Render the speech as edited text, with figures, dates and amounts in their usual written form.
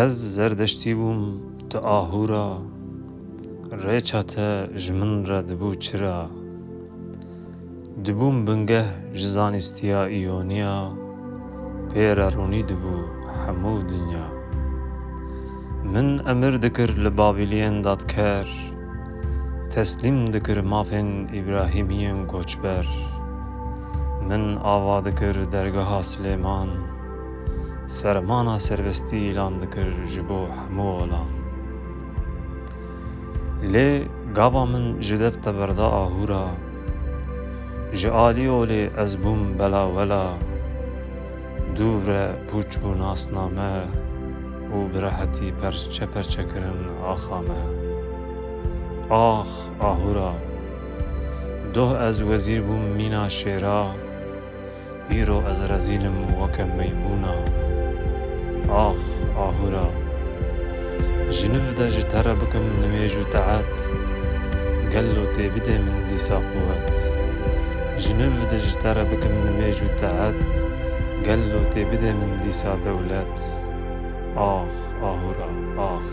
Ez zerdeştî bûm tu ahûra, rêça te ji min re dibû çira. Dibûm bingeh ji zanîstiya îyoniya, pê re ronî dibû hemû dinya. Min emir dikir li Babîliyên dadker, teslîm dikir mafên İbrahîmiyên koçber. Min ava dikir dergeha Silêman, fermana serbestî îlan dikir ji bo hemû olan. Lê gava min ji dev te berda ahûra, ji alî olê ez bûm bela wela. Dûv re pûç bû nasname, û bi rehetî perçe perçe kirin axa me. Ah ahûra, doh ez wezîr bûm mîna şêra, îro ez rezîlim weke meymûna. Ah ahûra, ji niv de ji te re bikim nimêj û teet, gello tê bide min dîsa quwet. Ji niv de ji te re bikim nimêj û teet, gello tê bide min dîsa dewlet. Ah ahûra ah.